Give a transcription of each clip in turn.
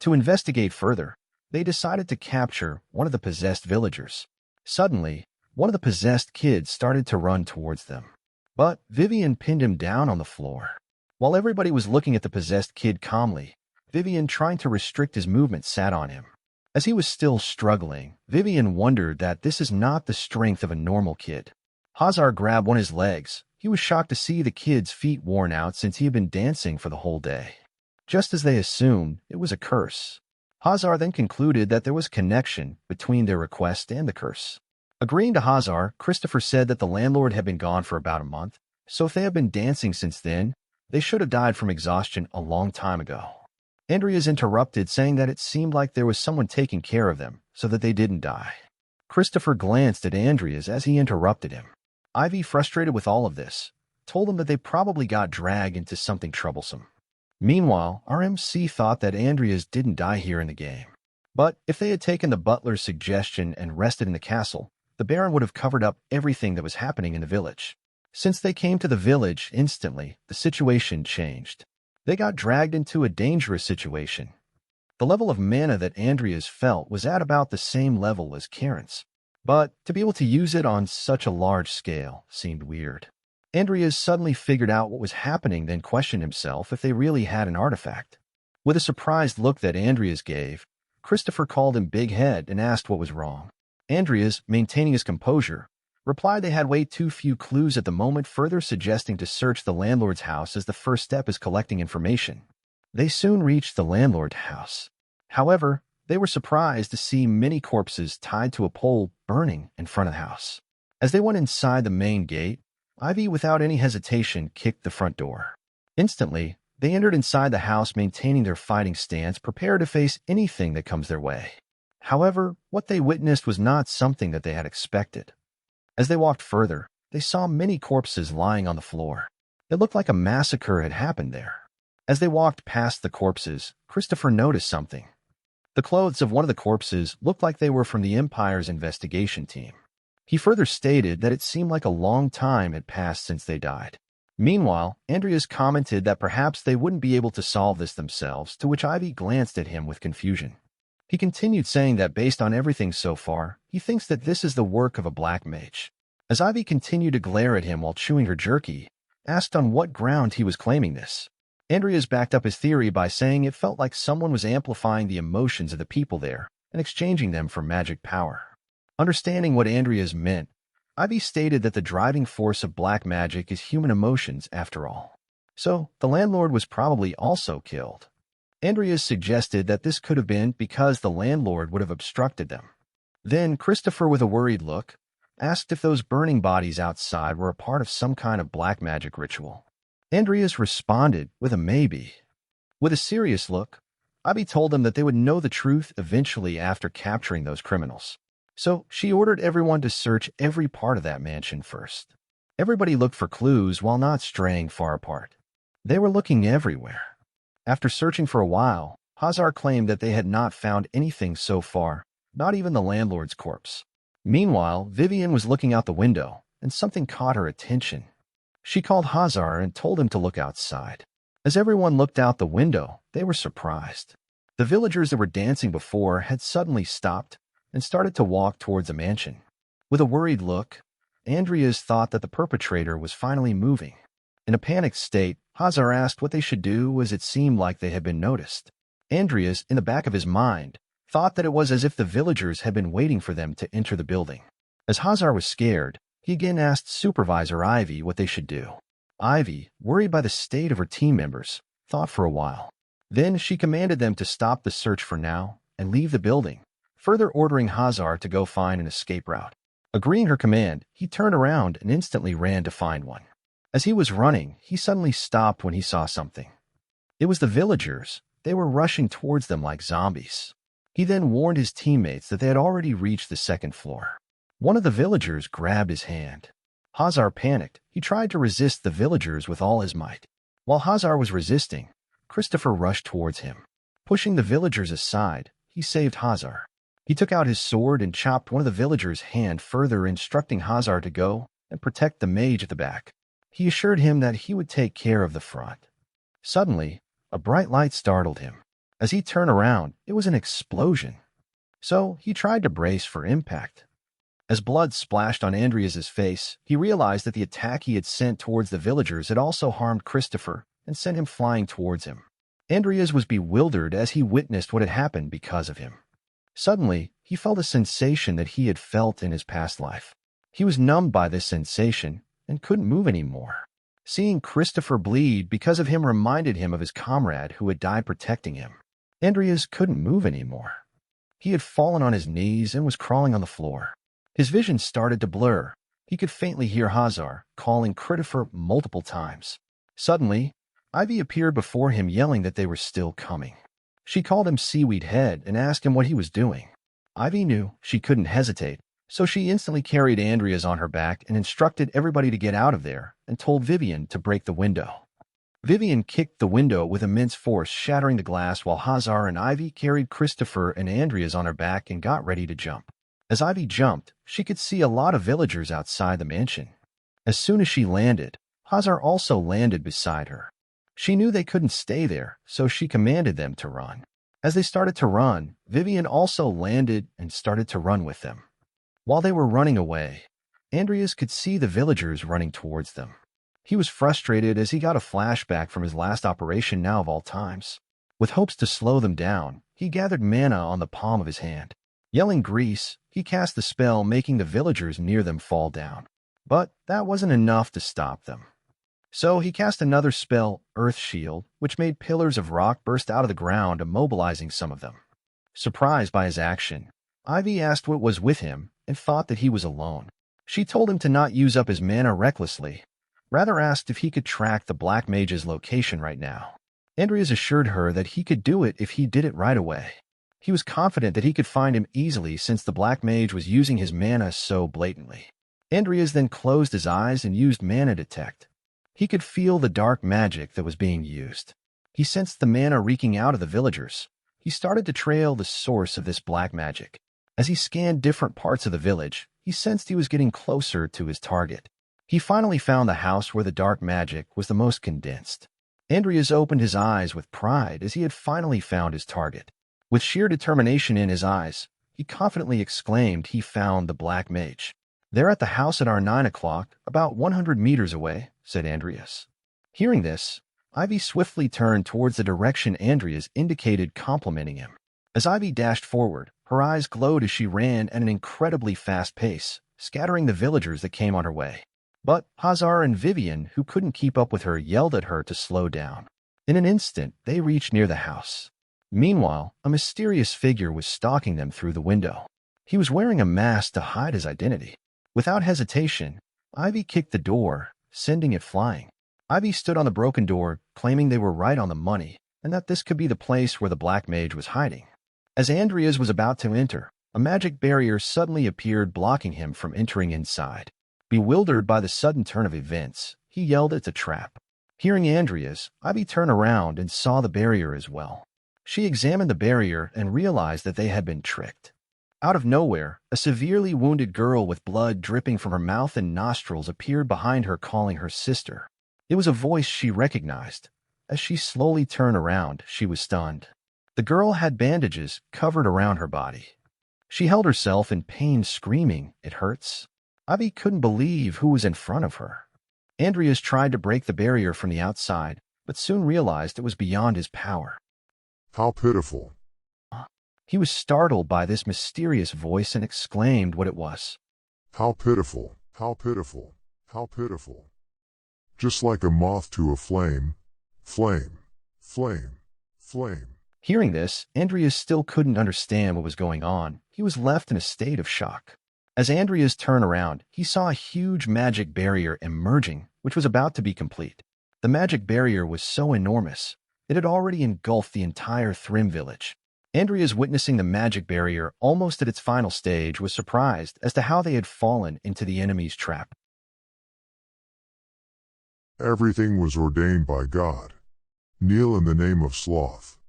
To investigate further, they decided to capture one of the possessed villagers. Suddenly, one of the possessed kids started to run towards them. But Vivian pinned him down on the floor. While everybody was looking at the possessed kid calmly, Vivian, trying to restrict his movement, sat on him. As he was still struggling, Vivian wondered that this is not the strength of a normal kid. Hazar grabbed one of his legs. He was shocked to see the kid's feet worn out since he had been dancing for the whole day. Just as they assumed, it was a curse. Hazar then concluded that there was a connection between their request and the curse. Agreeing to Hazar, Christopher said that the landlord had been gone for about a month, so if they had been dancing since then, they should have died from exhaustion a long time ago. Andreas interrupted, saying that it seemed like there was someone taking care of them so that they didn't die. Christopher glanced at Andreas as he interrupted him. Ivy, frustrated with all of this, told him that they probably got dragged into something troublesome. Meanwhile, our MC thought that Andreas didn't die here in the game. But if they had taken the butler's suggestion and rested in the castle, the Baron would have covered up everything that was happening in the village. Since they came to the village instantly, the situation changed. They got dragged into a dangerous situation. The level of mana that Andreas felt was at about the same level as Karen's. But to be able to use it on such a large scale seemed weird. Andreas suddenly figured out what was happening, then questioned himself if they really had an artifact. With a surprised look that Andreas gave, Christopher called him Big Head and asked what was wrong. Andreas, maintaining his composure, replied they had way too few clues at the moment, further suggesting to search the landlord's house as the first step is collecting information. They soon reached the landlord's house. However, they were surprised to see many corpses tied to a pole burning in front of the house. As they went inside the main gate, Ivy, without any hesitation, kicked the front door. Instantly, they entered inside the house, maintaining their fighting stance, prepared to face anything that comes their way. However, what they witnessed was not something that they had expected. As they walked further, they saw many corpses lying on the floor. It looked like a massacre had happened there. As they walked past the corpses, Christopher noticed something. The clothes of one of the corpses looked like they were from the Empire's investigation team. He further stated that it seemed like a long time had passed since they died. Meanwhile, Andreas commented that perhaps they wouldn't be able to solve this themselves, to which Ivy glanced at him with confusion. He continued, saying that based on everything so far, he thinks that this is the work of a black mage. As Ivy continued to glare at him while chewing her jerky, asked on what ground he was claiming this. Andreas backed up his theory by saying it felt like someone was amplifying the emotions of the people there and exchanging them for magic power. Understanding what Andreas meant, Ivy stated that the driving force of black magic is human emotions after all. So, the landlord was probably also killed. Andreas suggested that this could have been because the landlord would have obstructed them. Then Christopher, with a worried look, asked if those burning bodies outside were a part of some kind of black magic ritual. Andreas responded with a maybe. With a serious look, Ivy told them that they would know the truth eventually after capturing those criminals. So she ordered everyone to search every part of that mansion first. Everybody looked for clues while not straying far apart. They were looking everywhere. After searching for a while, Hazar claimed that they had not found anything so far, not even the landlord's corpse. Meanwhile, Vivian was looking out the window, and something caught her attention. She called Hazar and told him to look outside. As everyone looked out the window, they were surprised. The villagers that were dancing before had suddenly stopped and started to walk towards the mansion. With a worried look, Andreas thought that the perpetrator was finally moving. In a panicked state, Hazar asked what they should do, as it seemed like they had been noticed. Andreas, in the back of his mind, thought that it was as if the villagers had been waiting for them to enter the building. As Hazar was scared, he again asked Supervisor Ivy what they should do. Ivy, worried by the state of her team members, thought for a while. Then she commanded them to stop the search for now and leave the building, further ordering Hazar to go find an escape route. Agreeing her command, he turned around and instantly ran to find one. As he was running, he suddenly stopped when he saw something. It was the villagers. They were rushing towards them like zombies. He then warned his teammates that they had already reached the second floor. One of the villagers grabbed his hand. Hazar panicked. He tried to resist the villagers with all his might. While Hazar was resisting, Christopher rushed towards him. Pushing the villagers aside, he saved Hazar. He took out his sword and chopped one of the villagers' hand, further instructing Hazar to go and protect the mage at the back. He assured him that he would take care of the front. Suddenly, a bright light startled him. As he turned around, it was an explosion. So he tried to brace for impact. As blood splashed on Andrias's face, he realized that the attack he had sent towards the villagers had also harmed Christopher and sent him flying towards him. Andrias was bewildered as he witnessed what had happened because of him. Suddenly, he felt a sensation that he had felt in his past life. He was numbed by this sensation and couldn't move anymore. Seeing Christopher bleed because of him reminded him of his comrade who had died protecting him. Andrias couldn't move anymore. He had fallen on his knees and was crawling on the floor. His vision started to blur. He could faintly hear Hazar calling Christopher multiple times. Suddenly, Ivy appeared before him yelling that they were still coming. She called him Seaweed Head and asked him what he was doing. Ivy knew she couldn't hesitate, so she instantly carried Andrias on her back and instructed everybody to get out of there and told Vivian to break the window. Vivian kicked the window with immense force, shattering the glass while Hazar and Ivy carried Christopher and Andrias on her back and got ready to jump. As Ivy jumped, she could see a lot of villagers outside the mansion. As soon as she landed, Hazar also landed beside her. She knew they couldn't stay there, so she commanded them to run. As they started to run, Vivian also landed and started to run with them. While they were running away, Andrias could see the villagers running towards them. He was frustrated as he got a flashback from his last operation now of all times. With hopes to slow them down, he gathered mana on the palm of his hand. Yelling grease, he cast the spell, making the villagers near them fall down. But that wasn't enough to stop them. So he cast another spell, Earth Shield, which made pillars of rock burst out of the ground, immobilizing some of them. Surprised by his action, Ivy asked what was with him and thought that he was alone. She told him to not use up his mana recklessly, rather asked if he could track the Black Mage's location right now. Andrias assured her that he could do it if he did it right away. He was confident that he could find him easily since the Black Mage was using his mana so blatantly. Andrias then closed his eyes and used Mana Detect. He could feel the dark magic that was being used. He sensed the mana reeking out of the villagers. He started to trail the source of this black magic. As he scanned different parts of the village, he sensed he was getting closer to his target. He finally found the house where the dark magic was the most condensed. Andrias opened his eyes with pride as he had finally found his target. With sheer determination in his eyes, he confidently exclaimed he found the Black Mage. "They're at the house at our 9 o'clock, about 100 meters away," said Andrias. Hearing this, Ivy swiftly turned towards the direction Andrias indicated, complimenting him. As Ivy dashed forward, her eyes glowed as she ran at an incredibly fast pace, scattering the villagers that came on her way. But Hazar and Vivian, who couldn't keep up with her, yelled at her to slow down. In an instant, they reached near the house. Meanwhile, a mysterious figure was stalking them through the window. He was wearing a mask to hide his identity. Without hesitation, Ivy kicked the door, sending it flying. Ivy stood on the broken door, claiming they were right on the money, and that this could be the place where the Black Mage was hiding. As Andrias was about to enter, a magic barrier suddenly appeared, blocking him from entering inside. Bewildered by the sudden turn of events, he yelled it's a trap. Hearing Andrias, Ivy turned around and saw the barrier as well. She examined the barrier and realized that they had been tricked. Out of nowhere, a severely wounded girl with blood dripping from her mouth and nostrils appeared behind her, calling her sister. It was a voice she recognized. As she slowly turned around, she was stunned. The girl had bandages covered around her body. She held herself in pain, screaming, "It hurts." Ivy couldn't believe who was in front of her. Andrias tried to break the barrier from the outside, but soon realized it was beyond his power. How pitiful. He was startled by this mysterious voice and exclaimed what it was. How pitiful, how pitiful, how pitiful. Just like a moth to a flame, flame, flame, flame. Hearing this, Andrias still couldn't understand what was going on. He was left in a state of shock. As Andrias turned around, he saw a huge magic barrier emerging, which was about to be complete. The magic barrier was so enormous, it had already engulfed the entire Thrym village. Andrias, witnessing the magic barrier almost at its final stage, was surprised as to how they had fallen into the enemy's trap. Everything was ordained by God. Kneel in the name of Sloth.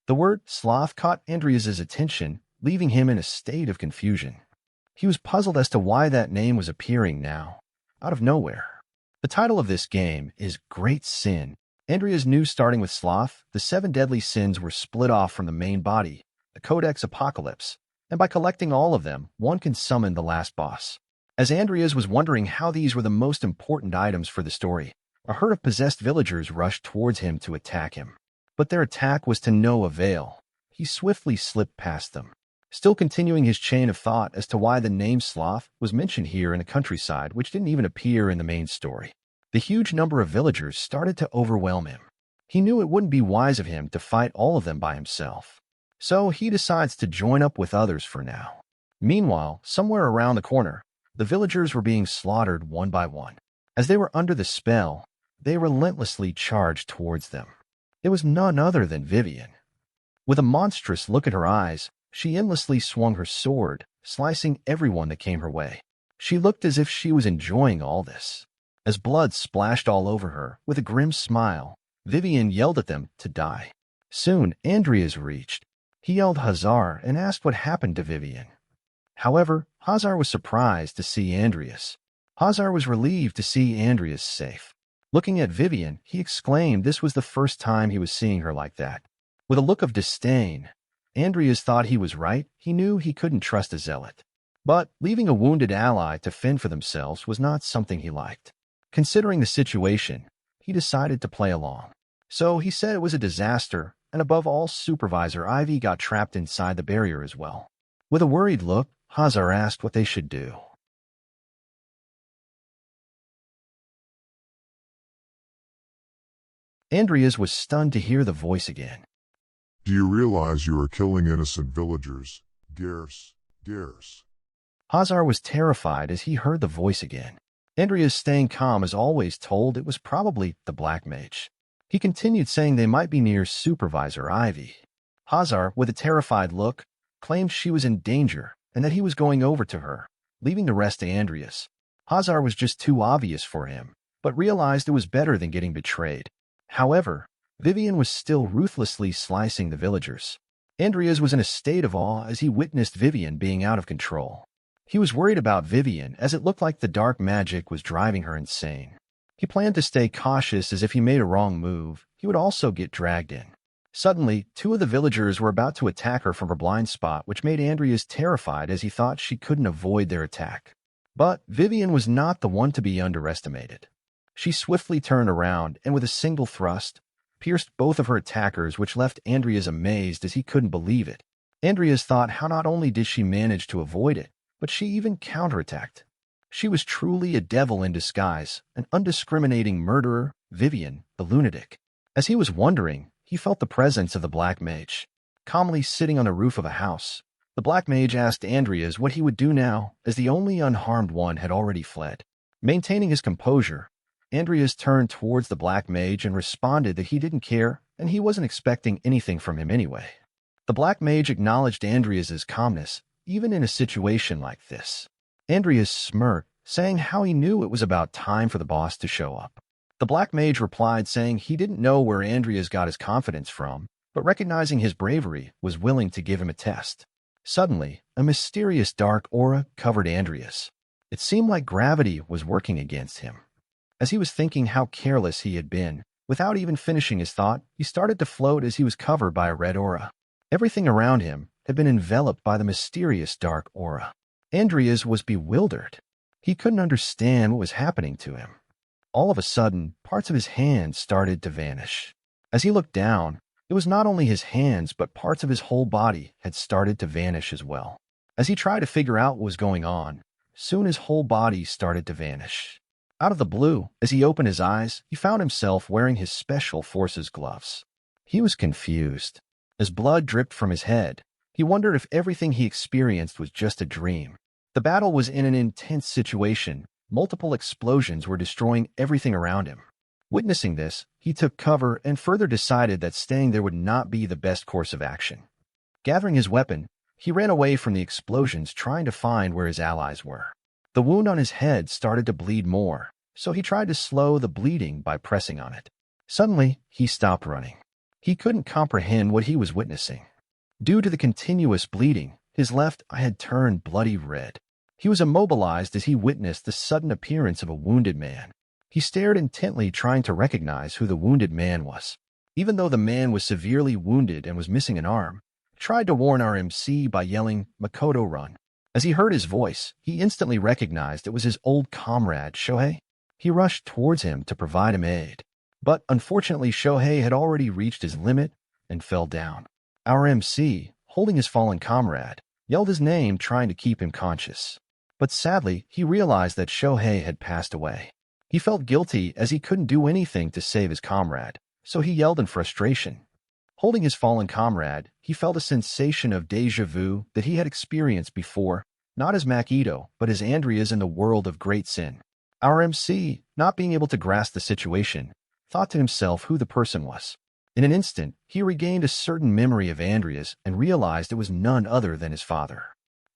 The word sloth caught Andrias's attention, leaving him in a state of confusion. He was puzzled as to why that name was appearing now, out of nowhere. The title of this game is Great Sin. Andreas knew starting with Sloth, the 7 deadly sins were split off from the main body, the Codex Apocalypse, and by collecting all of them, one can summon the last boss. As Andreas was wondering how these were the most important items for the story, a herd of possessed villagers rushed towards him to attack him. But their attack was to no avail. He swiftly slipped past them, still continuing his chain of thought as to why the name Sloth was mentioned here in the countryside, which didn't even appear in the main story. The huge number of villagers started to overwhelm him. He knew it wouldn't be wise of him to fight all of them by himself. So he decides to join up with others for now. Meanwhile, somewhere around the corner, the villagers were being slaughtered one by one. As they were under the spell, they relentlessly charged towards them. It was none other than Vivian. With a monstrous look in her eyes, she endlessly swung her sword, slicing everyone that came her way. She looked as if she was enjoying all this. As blood splashed all over her, with a grim smile, Vivian yelled at them to die. Soon, Andrias reached. He yelled Hazar and asked what happened to Vivian. However, Hazar was surprised to see Andrias. Hazar was relieved to see Andrias safe. Looking at Vivian, he exclaimed this was the first time he was seeing her like that. With a look of disdain, Andrias thought he was right. He knew he couldn't trust a zealot. But leaving a wounded ally to fend for themselves was not something he liked. Considering the situation, he decided to play along. So he said it was a disaster, and above all, Supervisor Ivy got trapped inside the barrier as well. With a worried look, Hazar asked what they should do. Andreas was stunned to hear the voice again. Do you realize you are killing innocent villagers? Garrus. Hazar was terrified as he heard the voice again. Andreas, staying calm as always, told it was probably the black mage. He continued saying they might be near Supervisor Ivy. Hazar, with a terrified look, claimed she was in danger and that he was going over to her, leaving the rest to Andreas. Hazar was just too obvious for him, but realized it was better than getting betrayed. However, Vivian was still ruthlessly slicing the villagers. Andreas was in a state of awe as he witnessed Vivian being out of control. He was worried about Vivian as it looked like the dark magic was driving her insane. He planned to stay cautious as if he made a wrong move, he would also get dragged in. Suddenly, 2 of the villagers were about to attack her from her blind spot, which made Andreas terrified as he thought she couldn't avoid their attack. But Vivian was not the one to be underestimated. She swiftly turned around and with a single thrust, pierced both of her attackers, which left Andreas amazed as he couldn't believe it. Andreas thought how not only did she manage to avoid it, but she even counterattacked. She was truly a devil in disguise, an undiscriminating murderer, Vivian, the lunatic. As he was wondering, he felt the presence of the black mage. Calmly sitting on the roof of a house, the black mage asked Andreas what he would do now, as the only unharmed one had already fled. Maintaining his composure, Andreas turned towards the black mage and responded that he didn't care and he wasn't expecting anything from him anyway. The black mage acknowledged Andreas's calmness, even in a situation like this. Andreas smirked, saying how he knew it was about time for the boss to show up. The black mage replied saying he didn't know where Andreas got his confidence from, but recognizing his bravery, was willing to give him a test. Suddenly, a mysterious dark aura covered Andreas. It seemed like gravity was working against him. As he was thinking how careless he had been, without even finishing his thought, he started to float as he was covered by a red aura. Everything around him had been enveloped by the mysterious dark aura. Andreas was bewildered. He couldn't understand what was happening to him. All of a sudden, parts of his hands started to vanish. As he looked down, it was not only his hands, but parts of his whole body had started to vanish as well. As he tried to figure out what was going on, soon his whole body started to vanish. Out of the blue, as he opened his eyes, he found himself wearing his special forces gloves. He was confused. As blood dripped from his head, he wondered if everything he experienced was just a dream. The battle was in an intense situation. Multiple explosions were destroying everything around him. Witnessing this, he took cover and further decided that staying there would not be the best course of action. Gathering his weapon, he ran away from the explosions, trying to find where his allies were. The wound on his head started to bleed more, so he tried to slow the bleeding by pressing on it. Suddenly, he stopped running. He couldn't comprehend what he was witnessing. Due to the continuous bleeding, his left eye had turned bloody red. He was immobilized as he witnessed the sudden appearance of a wounded man. He stared intently, trying to recognize who the wounded man was. Even though the man was severely wounded and was missing an arm, he tried to warn our MC by yelling, "Makoto, run." As he heard his voice, he instantly recognized it was his old comrade, Shohei. He rushed towards him to provide him aid. But unfortunately, Shohei had already reached his limit and fell down. Our MC, holding his fallen comrade, yelled his name, trying to keep him conscious. But sadly, he realized that Shohei had passed away. He felt guilty as he couldn't do anything to save his comrade, so he yelled in frustration. Holding his fallen comrade, he felt a sensation of déjà vu that he had experienced before, not as Makido, but as Andrias in the world of great sin. Our MC, not being able to grasp the situation, thought to himself who the person was. In an instant, he regained a certain memory of Andrias and realized it was none other than his father.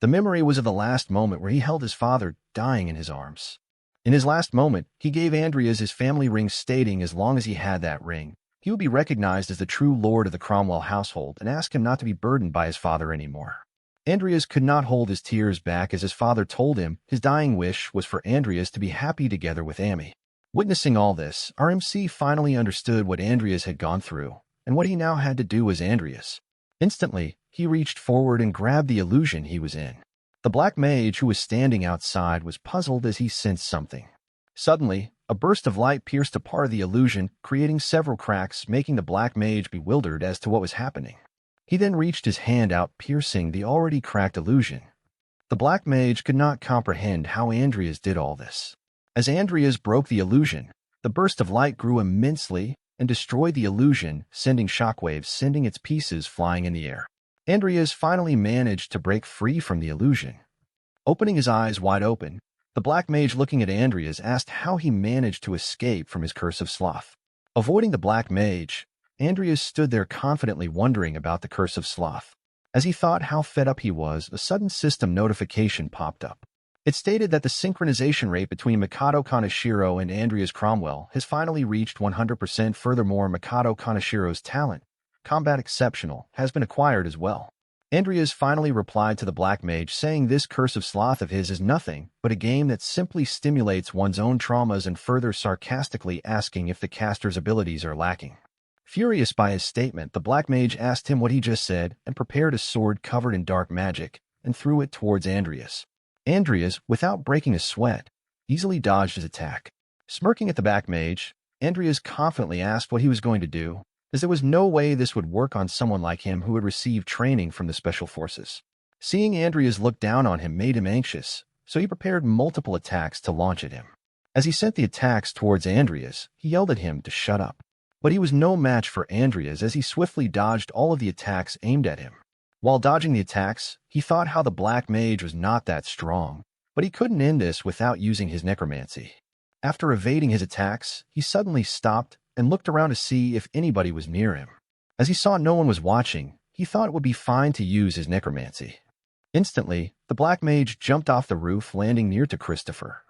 The memory was of the last moment where he held his father dying in his arms. In his last moment, he gave Andrias his family ring, stating as long as he had that ring, he would be recognized as the true lord of the Cromwell household, and asked him not to be burdened by his father anymore. Andrias could not hold his tears back as his father told him his dying wish was for Andrias to be happy together with Amy. Witnessing all this, our MC finally understood what Andrias had gone through and what he now had to do as Andrias. Instantly, he reached forward and grabbed the illusion he was in. The black mage who was standing outside was puzzled as he sensed something. Suddenly, a burst of light pierced a part of the illusion, creating several cracks, making the black mage bewildered as to what was happening. He then reached his hand out, piercing the already cracked illusion. The black mage could not comprehend how Andrias did all this. As Andrias broke the illusion, the burst of light grew immensely and destroyed the illusion, sending shockwaves, sending its pieces flying in the air. Andrias finally managed to break free from the illusion. Opening his eyes wide open, the black mage, looking at Andrias, asked how he managed to escape from his curse of sloth. Avoiding the black mage, Andrias stood there confidently wondering about the curse of sloth. As he thought how fed up he was, a sudden system notification popped up. It stated that the synchronization rate between Makoto Kaneshiro and Andrias Cromwell has finally reached 100%. Furthermore, Makoto Kaneshiro's talent, Combat Exceptional, has been acquired as well. Andrias finally replied to the black mage, saying this curse of sloth of his is nothing but a game that simply stimulates one's own traumas, and further sarcastically asking if the caster's abilities are lacking. Furious by his statement, the black mage asked him what he just said and prepared a sword covered in dark magic and threw it towards Andrias. Andrias, without breaking a sweat, easily dodged his attack. Smirking at the black mage, Andrias confidently asked what he was going to do, as there was no way this would work on someone like him who had received training from the special forces. Seeing Andrias look down on him made him anxious, so he prepared multiple attacks to launch at him. As he sent the attacks towards Andrias, he yelled at him to shut up. But he was no match for Andrias as he swiftly dodged all of the attacks aimed at him. While dodging the attacks, he thought how the black mage was not that strong, but he couldn't end this without using his necromancy. After evading his attacks, he suddenly stopped and looked around to see if anybody was near him. As he saw no one was watching, he thought it would be fine to use his necromancy. Instantly, the black mage jumped off the roof, landing near to Christopher.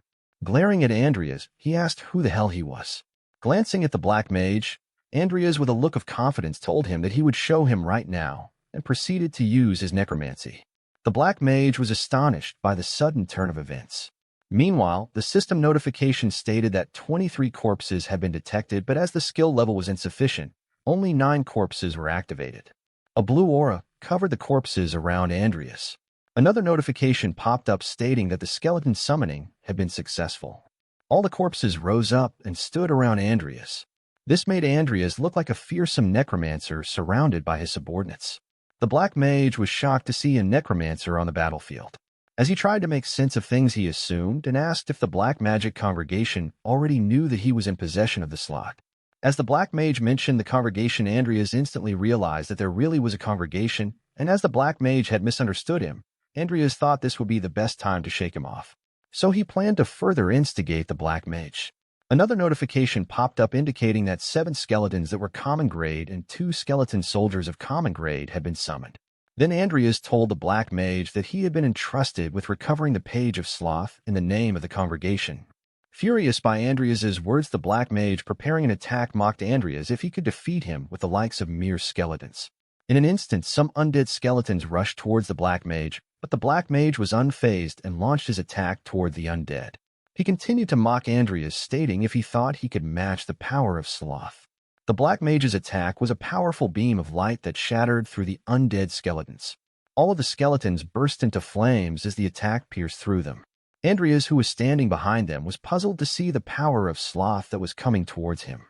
Glaring at Andrias, he asked who the hell he was. Glancing at the black mage, Andrias, with a look of confidence, told him that he would show him right now, and proceeded to use his necromancy. The black mage was astonished by the sudden turn of events. Meanwhile, the system notification stated that 23 corpses had been detected, but as the skill level was insufficient, only 9 corpses were activated. A blue aura covered the corpses around Andrias. Another notification popped up stating that the skeleton summoning had been successful. All the corpses rose up and stood around Andrias. This made Andrias look like a fearsome necromancer surrounded by his subordinates. The black mage was shocked to see a necromancer on the battlefield. As he tried to make sense of things, he assumed and asked if the black magic congregation already knew that he was in possession of the slot. As the black mage mentioned the congregation, Andrias instantly realized that there really was a congregation, and as the black mage had misunderstood him, Andrias thought this would be the best time to shake him off. So he planned to further instigate the black mage. Another notification popped up indicating that 7 skeletons that were common grade and 2 skeleton soldiers of common grade had been summoned. Then Andrias told the black mage that he had been entrusted with recovering the Page of Sloth in the name of the congregation. Furious by Andrias's words, the black mage, preparing an attack, mocked Andrias if he could defeat him with the likes of mere skeletons. In an instant, some undead skeletons rushed towards the black mage, but the black mage was unfazed and launched his attack toward the undead. He continued to mock Andrias, stating if he thought he could match the power of Sloth. The Black Mage's attack was a powerful beam of light that shattered through the undead skeletons. All of the skeletons burst into flames as the attack pierced through them. Andrias, who was standing behind them, was puzzled to see the power of Sloth that was coming towards him.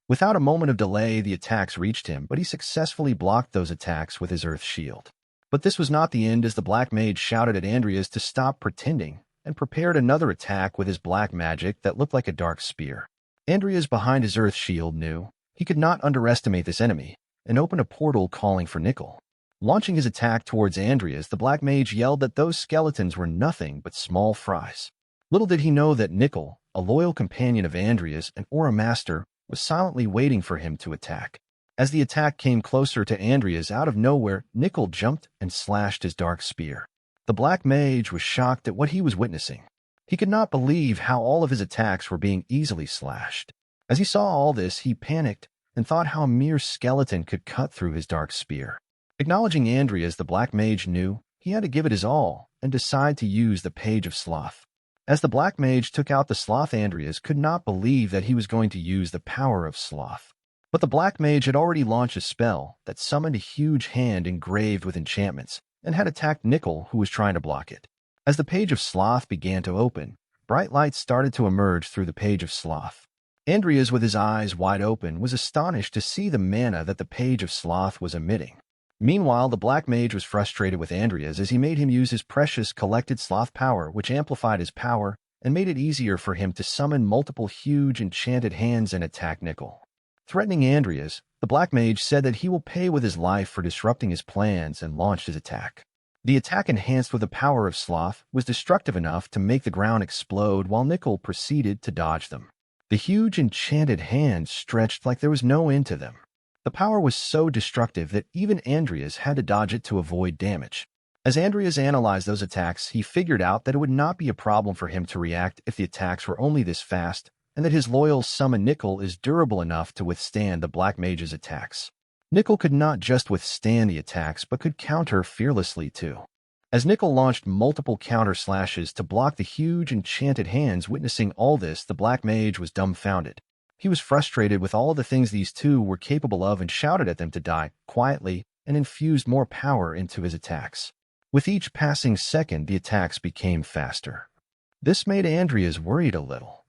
Without a moment of delay, the attacks reached him, but he successfully blocked those attacks with his earth shield. But this was not the end, as the Black Mage shouted at Andrias to stop pretending and prepared another attack with his black magic that looked like a dark spear. Andrias, behind his earth shield, knew he could not underestimate this enemy and opened a portal calling for Nickel. Launching his attack towards Andrias, the Black Mage yelled that those skeletons were nothing but small fries. Little did he know that Nickel, a loyal companion of Andrias and Aura Master, was silently waiting for him to attack. As the attack came closer to Andrias, out of nowhere, Nickel jumped and slashed his dark spear. The Black Mage was shocked at what he was witnessing. He could not believe how all of his attacks were being easily slashed. As he saw all this, he panicked and thought how a mere skeleton could cut through his dark spear. Acknowledging Andrias, the Black Mage knew he had to give it his all and decide to use the Page of Sloth. As the Black Mage took out the Sloth, Andrias could not believe that he was going to use the power of Sloth. But the Black Mage had already launched a spell that summoned a huge hand engraved with enchantments and had attacked Nickel, who was trying to block it. As the Page of Sloth began to open, bright lights started to emerge through the Page of Sloth. Andrias, with his eyes wide open, was astonished to see the mana that the Page of Sloth was emitting. Meanwhile, the Black Mage was frustrated with Andrias as he made him use his precious collected Sloth power, which amplified his power and made it easier for him to summon multiple huge enchanted hands and attack Nickel. Threatening Andrias, the Black Mage said that he will pay with his life for disrupting his plans and launched his attack. The attack, enhanced with the power of Sloth, was destructive enough to make the ground explode while Nickel proceeded to dodge them. The huge enchanted hands stretched like there was no end to them. The power was so destructive that even Andrias had to dodge it to avoid damage. As Andrias analyzed those attacks, he figured out that it would not be a problem for him to react if the attacks were only this fast, and that his loyal summon Nickel is durable enough to withstand the Black Mage's attacks. Nickel could not just withstand the attacks, but could counter fearlessly too. As Nickel launched multiple counter slashes to block the huge enchanted hands, witnessing all this, the Black Mage was dumbfounded. He was frustrated with all the things these two were capable of and shouted at them to die quietly and infused more power into his attacks. With each passing second, the attacks became faster. This made Andrias worried a little.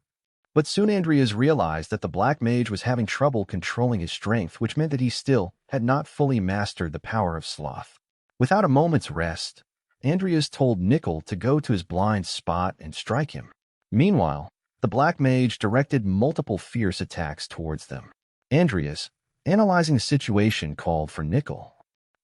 But soon Andrias realized that the Black Mage was having trouble controlling his strength, which meant that he still had not fully mastered the power of Sloth. Without a moment's rest, Andrias told Nickel to go to his blind spot and strike him. Meanwhile, the Black Mage directed multiple fierce attacks towards them. Andrias, analyzing the situation, called for Nickel.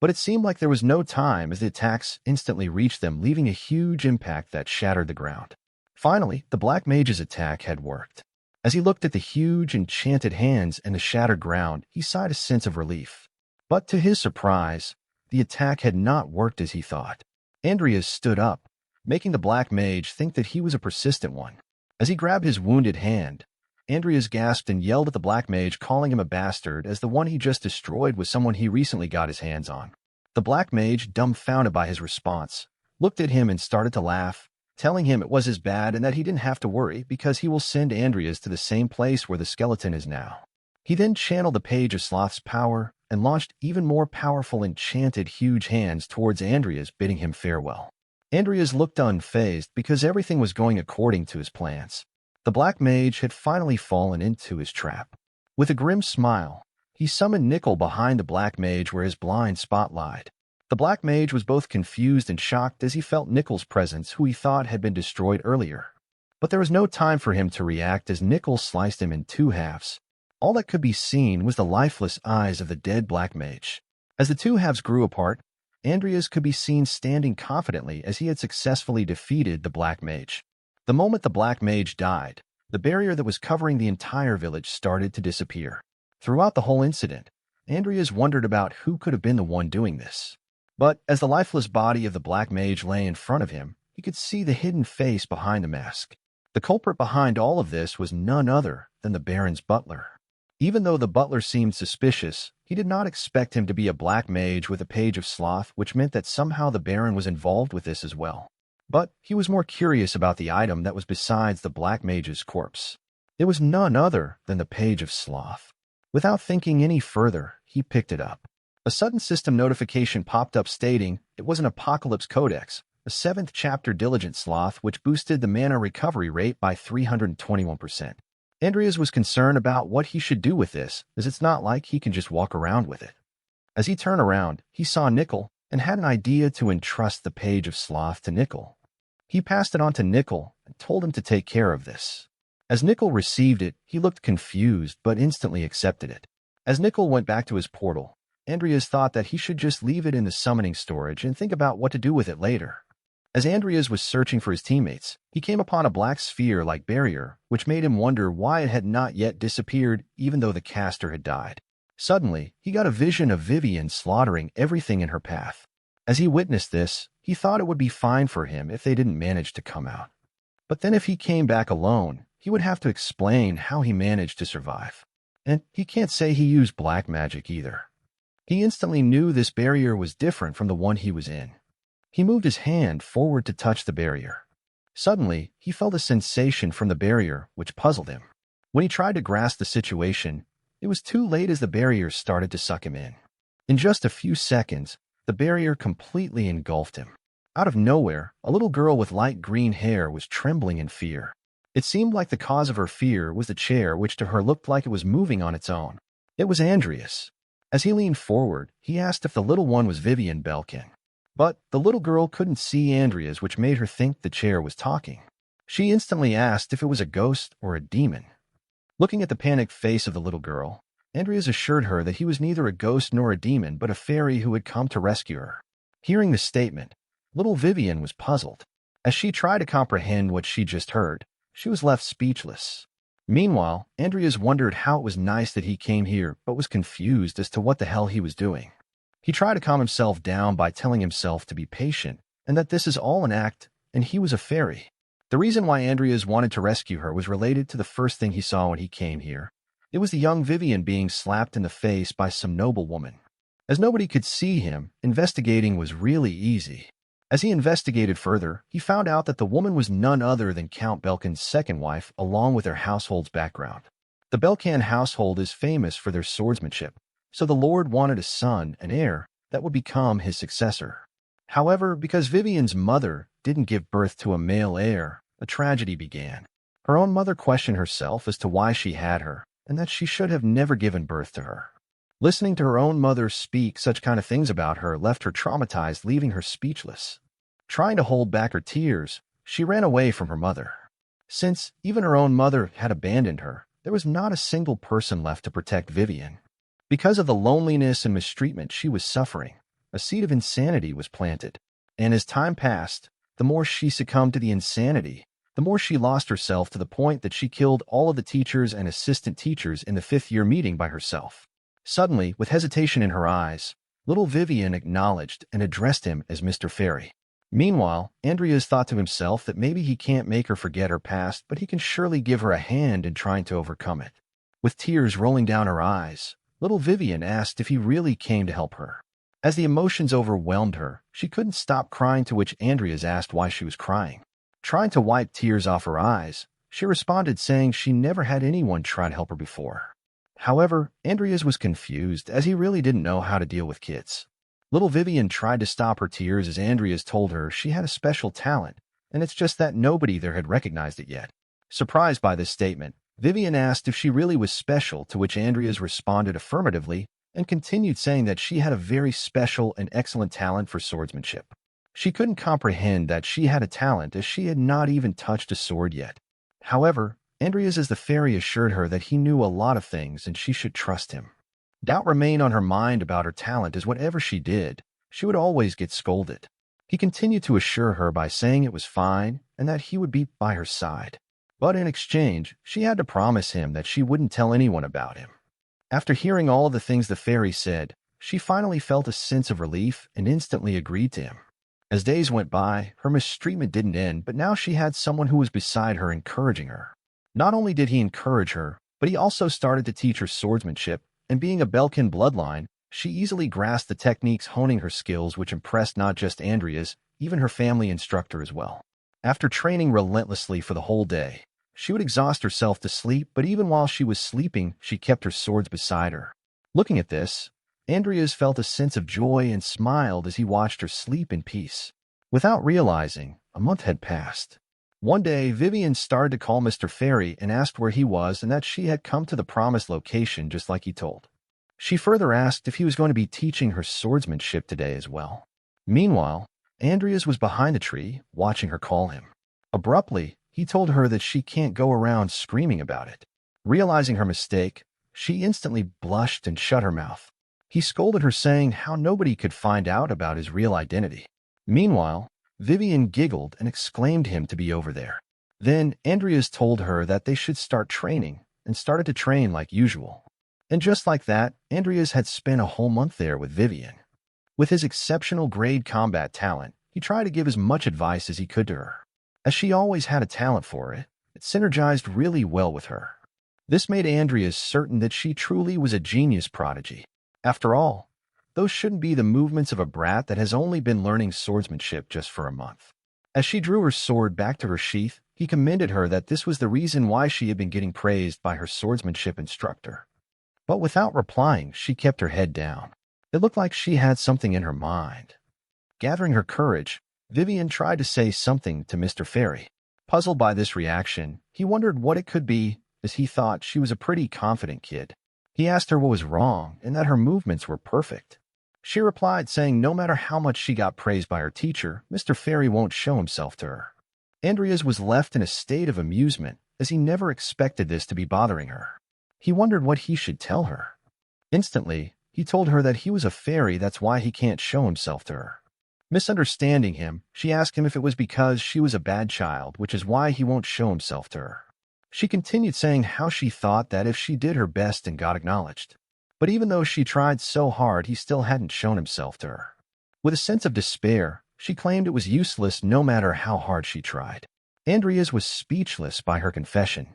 But it seemed like there was no time, as the attacks instantly reached them, leaving a huge impact that shattered the ground. Finally, the Black Mage's attack had worked. As he looked at the huge enchanted hands and the shattered ground, he sighed a sense of relief. But to his surprise, the attack had not worked as he thought. Andrias stood up, making the Black Mage think that he was a persistent one. As he grabbed his wounded hand, Andrias gasped and yelled at the Black Mage, calling him a bastard, as the one he just destroyed was someone he recently got his hands on. The Black Mage, dumbfounded by his response, looked at him and started to laugh, telling him it was his bad and that he didn't have to worry because he will send Andrias to the same place where the skeleton is now. He then channeled the Page of Sloth's power and launched even more powerful enchanted huge hands towards Andrias, bidding him farewell. Andrias looked unfazed because everything was going according to his plans. The Black Mage had finally fallen into his trap. With a grim smile, he summoned Nickel behind the Black Mage where his blind spot lied. The Black Mage was both confused and shocked as he felt Nickel's presence, who he thought had been destroyed earlier. But there was no time for him to react as Nickel sliced him in two halves. All that could be seen was the lifeless eyes of the dead Black Mage. As the two halves grew apart, Andrias could be seen standing confidently as he had successfully defeated the Black Mage. The moment the Black Mage died, the barrier that was covering the entire village started to disappear. Throughout the whole incident, Andrias wondered about who could have been the one doing this. But as the lifeless body of the Black Mage lay in front of him, he could see the hidden face behind the mask. The culprit behind all of this was none other than the Baron's butler. Even though the butler seemed suspicious, he did not expect him to be a Black Mage with a Page of Sloth, which meant that somehow the Baron was involved with this as well. But he was more curious about the item that was besides the black mage's corpse. It was none other than the Page of Sloth. Without thinking any further, he picked it up. A sudden system notification popped up stating it was an Apocalypse Codex, a 7th chapter Diligent Sloth which boosted the mana recovery rate by 321%. Andreas was concerned about what he should do with this, as it's not like he can just walk around with it. As he turned around, he saw Nickel and had an idea to entrust the Page of Sloth to Nickel. He passed it on to Nickel and told him to take care of this. As Nickel received it, he looked confused but instantly accepted it. As Nickel went back to his portal, Andreas thought that he should just leave it in the summoning storage and think about what to do with it later. As Andreas was searching for his teammates, he came upon a black sphere-like barrier, which made him wonder why it had not yet disappeared even though the caster had died. Suddenly, he got a vision of Vivian slaughtering everything in her path. As he witnessed this, he thought it would be fine for him if they didn't manage to come out. But then if he came back alone, he would have to explain how he managed to survive. And he can't say he used black magic either. He instantly knew this barrier was different from the one he was in. He moved his hand forward to touch the barrier. Suddenly, he felt a sensation from the barrier which puzzled him. When he tried to grasp the situation, it was too late as the barrier started to suck him in. In just a few seconds, the barrier completely engulfed him. Out of nowhere, a little girl with light green hair was trembling in fear. It seemed like the cause of her fear was the chair which to her looked like it was moving on its own. It was Andrias. As he leaned forward, he asked if the little one was Vivian Belkan. But the little girl couldn't see Andrias, which made her think the chair was talking. She instantly asked if it was a ghost or a demon. Looking at the panicked face of the little girl, Andrias assured her that he was neither a ghost nor a demon but a fairy who had come to rescue her. Hearing the statement, little Vivian was puzzled. As she tried to comprehend what she just heard, she was left speechless. Meanwhile, Andrias wondered how it was nice that he came here but was confused as to what the hell he was doing. He tried to calm himself down by telling himself to be patient and that this is all an act and he was a fairy. The reason why Andrias wanted to rescue her was related to the first thing he saw when he came here. It was the young Vivian being slapped in the face by some noble woman. As nobody could see him, investigating was really easy. As he investigated further, he found out that the woman was none other than Count Belkan's second wife, along with their household's background. The Belkan household is famous for their swordsmanship, so the Lord wanted a son, an heir, that would become his successor. However, because Vivian's mother didn't give birth to a male heir, a tragedy began. Her own mother questioned herself as to why she had her, and that she should have never given birth to her. Listening to her own mother speak such kind of things about her left her traumatized, leaving her speechless. Trying to hold back her tears, she ran away from her mother. Since even her own mother had abandoned her, there was not a single person left to protect Vivian. Because of the loneliness and mistreatment she was suffering, a seed of insanity was planted. And as time passed, the more she succumbed to the insanity, the more she lost herself to the point that she killed all of the teachers and assistant teachers in the 5th-year meeting by herself. Suddenly, with hesitation in her eyes, little Vivian acknowledged and addressed him as Mr. Fairy. Meanwhile, Andrias thought to himself that maybe he can't make her forget her past, but he can surely give her a hand in trying to overcome it. With tears rolling down her eyes, little Vivian asked if he really came to help her. As the emotions overwhelmed her, she couldn't stop crying, to which Andrias asked why she was crying. Trying to wipe tears off her eyes, she responded saying she never had anyone try to help her before. However, Andrias was confused as he really didn't know how to deal with kids. Little Vivian tried to stop her tears as Andrias told her she had a special talent, and it's just that nobody there had recognized it yet. Surprised by this statement, Vivian asked if she really was special, to which Andrias responded affirmatively and continued saying that she had a very special and excellent talent for swordsmanship. She couldn't comprehend that she had a talent as she had not even touched a sword yet. However, Andrias as the fairy assured her that he knew a lot of things and she should trust him. Doubt remained on her mind about her talent, as whatever she did, she would always get scolded. He continued to assure her by saying it was fine and that he would be by her side. But in exchange, she had to promise him that she wouldn't tell anyone about him. After hearing all of the things the fairy said, she finally felt a sense of relief and instantly agreed to him. As days went by, her mistreatment didn't end, but now she had someone who was beside her encouraging her. Not only did he encourage her, but he also started to teach her swordsmanship, and being a Belkan bloodline, she easily grasped the techniques, honing her skills, which impressed not just Andrias, even her family instructor as well. After training relentlessly for the whole day, she would exhaust herself to sleep, but even while she was sleeping, she kept her swords beside her. Looking at this, Andreas felt a sense of joy and smiled as he watched her sleep in peace. Without realizing, a month had passed. One day, Vivian started to call Mr. Fairy and asked where he was and that she had come to the promised location just like he told. She further asked if he was going to be teaching her swordsmanship today as well. Meanwhile, Andreas was behind the tree, watching her call him. Abruptly, he told her that she can't go around screaming about it. Realizing her mistake, she instantly blushed and shut her mouth. He scolded her, saying how nobody could find out about his real identity. Meanwhile, Vivian giggled and exclaimed him to be over there. Then Andreas told her that they should start training, and started to train like usual. And just like that, Andreas had spent a whole month there with Vivian. With his exceptional grade combat talent, he tried to give as much advice as he could to her. As she always had a talent for it, it synergized really well with her. This made Andreas certain that she truly was a genius prodigy. After all, those shouldn't be the movements of a brat that has only been learning swordsmanship just for a month. As she drew her sword back to her sheath, he commended her that this was the reason why she had been getting praised by her swordsmanship instructor. But without replying, she kept her head down. It looked like she had something in her mind. Gathering her courage, Vivian tried to say something to Mr. Fairy. Puzzled by this reaction, he wondered what it could be, as he thought she was a pretty confident kid. He asked her what was wrong and that her movements were perfect. She replied, saying no matter how much she got praised by her teacher, Mr. Fairy won't show himself to her. Andreas was left in a state of amusement, as he never expected this to be bothering her. He wondered what he should tell her. Instantly, he told her that he was a fairy, that's why he can't show himself to her. Misunderstanding him, she asked him if it was because she was a bad child, which is why he won't show himself to her. She continued saying how she thought that if she did her best and got acknowledged. But even though she tried so hard, he still hadn't shown himself to her. With a sense of despair, she claimed it was useless no matter how hard she tried. Andreas was speechless by her confession.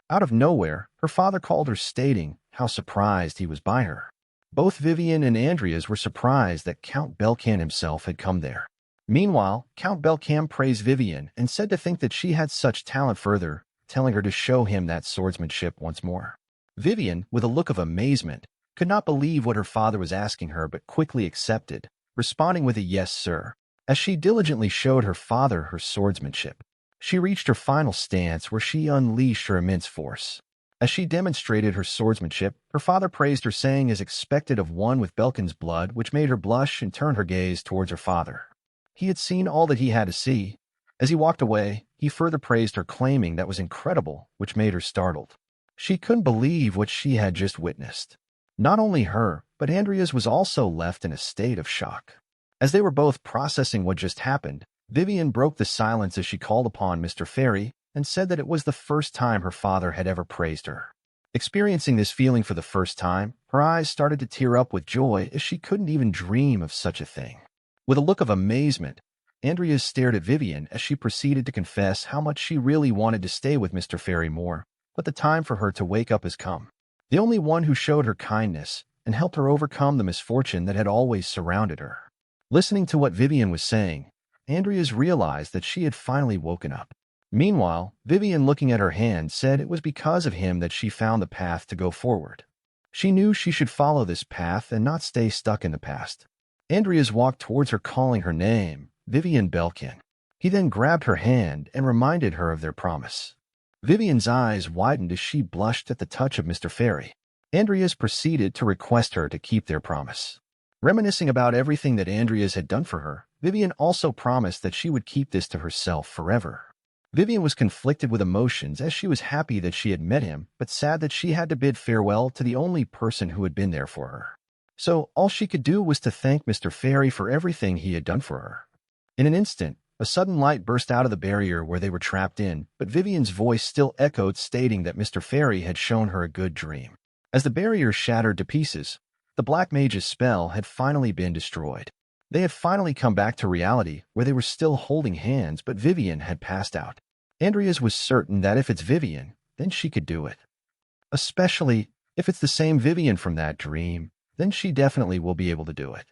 Out of nowhere, her father called her, stating how surprised he was by her. Both Vivian and Andreas were surprised that Count Belkan himself had come there. Meanwhile, Count Belkan praised Vivian and said to think that she had such talent, further telling her to show him that swordsmanship once more. Vivian, with a look of amazement, could not believe what her father was asking her, but quickly accepted, responding with a yes, sir, as she diligently showed her father her swordsmanship. She reached her final stance where she unleashed her immense force. As she demonstrated her swordsmanship, her father praised her, saying as expected of one with Belkan's blood, which made her blush and turn her gaze towards her father. He had seen all that he had to see. As he walked away, he further praised her, claiming that was incredible, which made her startled. She couldn't believe what she had just witnessed. Not only her, but Andreas was also left in a state of shock. As they were both processing what just happened, Vivian broke the silence as she called upon Mr. Fairy and said that it was the first time her father had ever praised her. Experiencing this feeling for the first time, her eyes started to tear up with joy, as she couldn't even dream of such a thing. With a look of amazement, Andreas stared at Vivian as she proceeded to confess how much she really wanted to stay with Mr. Fairy more, but the time for her to wake up has come. The only one who showed her kindness and helped her overcome the misfortune that had always surrounded her. Listening to what Vivian was saying, Andreas realized that she had finally woken up. Meanwhile, Vivian, looking at her hand, said it was because of him that she found the path to go forward. She knew she should follow this path and not stay stuck in the past. Andreas walked towards her, calling her name, Vivian Belkan. He then grabbed her hand and reminded her of their promise. Vivian's eyes widened as she blushed at the touch of Mr. Fairy. Andreas proceeded to request her to keep their promise. Reminiscing about everything that Andreas had done for her, Vivian also promised that she would keep this to herself forever. Vivian was conflicted with emotions, as she was happy that she had met him, but sad that she had to bid farewell to the only person who had been there for her. So all she could do was to thank Mr. Fairy for everything he had done for her. In an instant, a sudden light burst out of the barrier where they were trapped in, but Vivian's voice still echoed, stating that Mr. Fairy had shown her a good dream. As the barrier shattered to pieces, the Black Mage's spell had finally been destroyed. They had finally come back to reality, where they were still holding hands, but Vivian had passed out. Andreas was certain that if it's Vivian, then she could do it. Especially if it's the same Vivian from that dream, then she definitely will be able to do it.